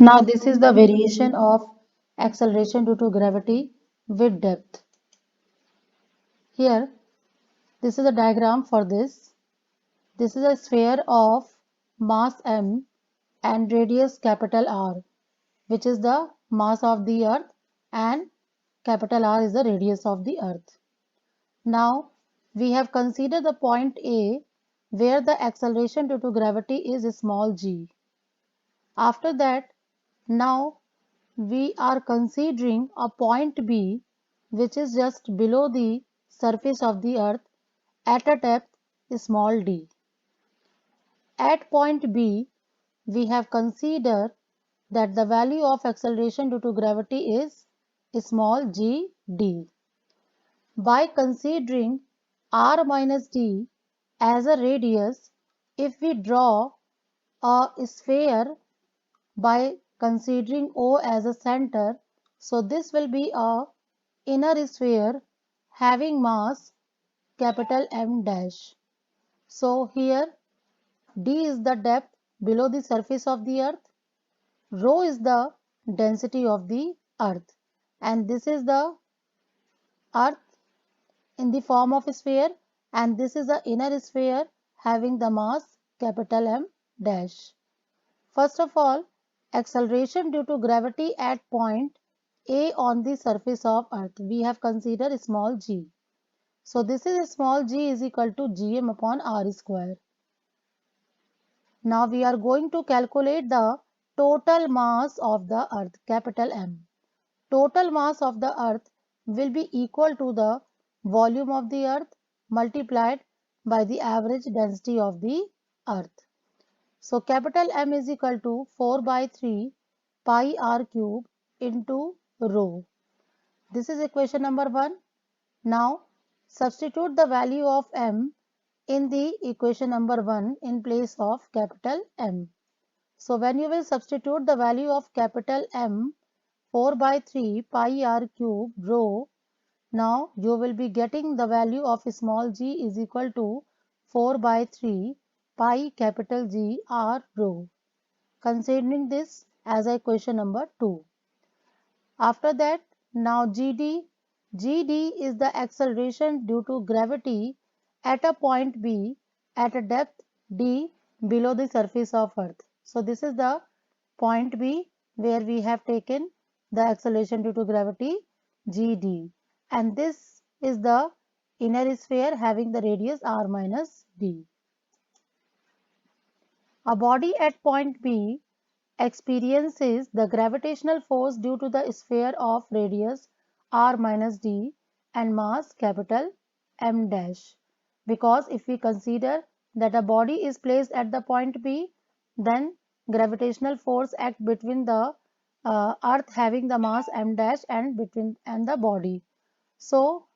Now this is the variation of acceleration due to gravity with depth. Here, this is a diagram for this. This is a sphere of mass m and radius capital R, which is the mass of the earth, and capital R is the radius of the earth. Now we have considered the point A where the acceleration due to gravity is small g. After that, now we are considering a point B which is just below the surface of the earth at a depth small d. At point B, we have considered that the value of acceleration due to gravity is small g d. By considering r minus d as a radius, if we draw a sphere by considering O as a center, so this will be a inner sphere having mass capital M dash. So here d is the depth below the surface of the earth, rho is the density of the earth, and this is the earth in the form of a sphere, and this is the inner sphere having the mass capital M dash. First of all, acceleration due to gravity at point A on the surface of earth, we have considered small g. So this is small g is equal to gm upon r square. Now we are going to calculate the total mass of the earth, capital M. Total mass of the earth will be equal to the volume of the earth multiplied by the average density of the earth. So capital M is equal to 4 by 3 pi r cube into rho. This is equation number 1. Now substitute the value of M in the equation number 1 in place of capital M. So when you will substitute the value of capital M 4 by 3 pi r cube rho, now you will be getting the value of small g is equal to 4 by 3 pi capital G r rho. Considering this as equation number 2. After that, now GD is the acceleration due to gravity at a point B at a depth d below the surface of earth. So this is the point B where we have taken the acceleration due to gravity GD, and this is the inner sphere having the radius r minus d. A body at point B experiences the gravitational force due to the sphere of radius r minus d and mass capital M dash. Because if we consider that a body is placed at the point B, then gravitational force act between the earth having the mass M dash and the body. So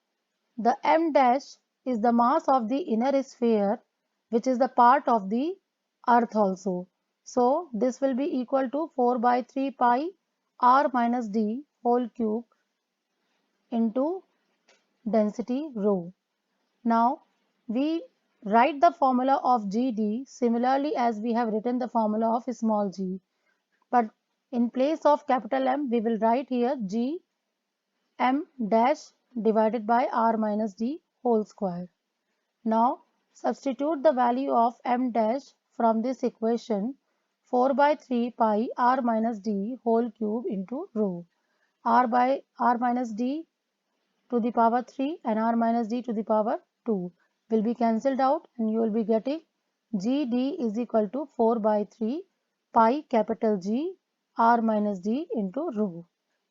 the M dash is the mass of the inner sphere, which is the part of the earth also. So this will be equal to 4 by 3 pi r minus d whole cube into density rho. Now we write the formula of GD similarly as we have written the formula of small g. But in place of capital M, we will write here G M dash divided by r minus d whole square. Now substitute the value of M dash from this equation 4 by 3 pi r minus d whole cube into rho. R by r minus d to the power 3 and r minus d to the power 2 will be cancelled out, and you will be getting GD is equal to 4 by 3 pi capital G r minus d into rho.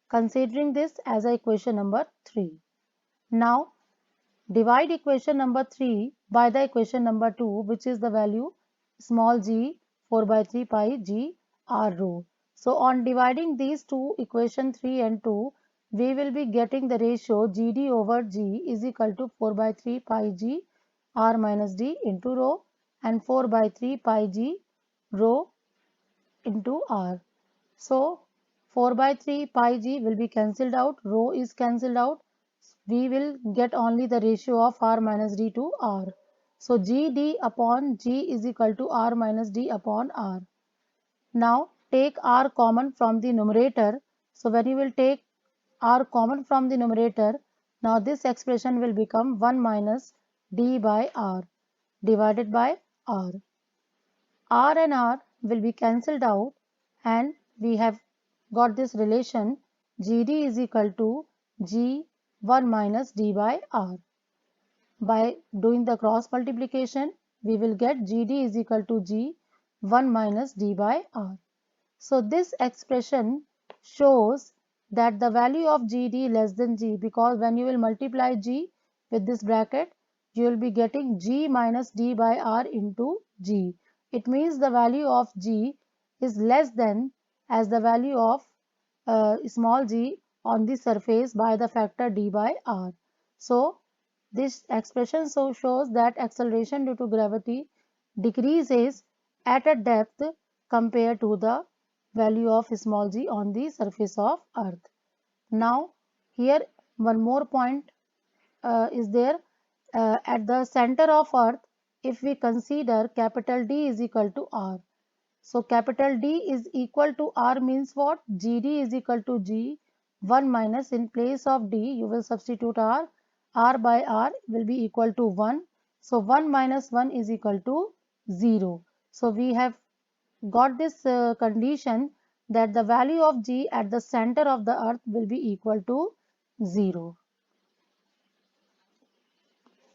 Considering this as a equation number 3. Now divide equation number 3 by the equation number 2, which is the value small g 4 by 3 pi g r rho. So on dividing these two, equation 3 and 2, we will be getting the ratio GD over G is equal to 4 by 3 pi g r minus d into rho and 4 by 3 pi g rho into r. So 4 by 3 pi g will be cancelled out, rho is cancelled out. We will get only the ratio of r minus d to r. So GD upon G is equal to r minus d upon r. Now take r common from the numerator, so when you will take r common from the numerator, now this expression will become 1 minus d by r divided by r. R and R will be cancelled out, and we have got this relation GD is equal to G 1 minus D by R. By doing the cross multiplication, we will get GD is equal to G 1 minus D by R. So this expression shows that the value of GD less than G, because when you will multiply G with this bracket, you will be getting G minus D by R into G. It means the value of G is less than as the value of small g on the surface by the factor D by R. So this expression so shows that acceleration due to gravity decreases at a depth compared to the value of small g on the surface of earth. Now here one more point is there. At the center of earth, if we consider capital D is equal to R. So capital D is equal to R means what? GD is equal to G 1 minus, in place of D you will substitute R. R by R will be equal to 1. So 1 minus 1 is equal to 0. So we have got this condition that the value of G at the center of the earth will be equal to 0.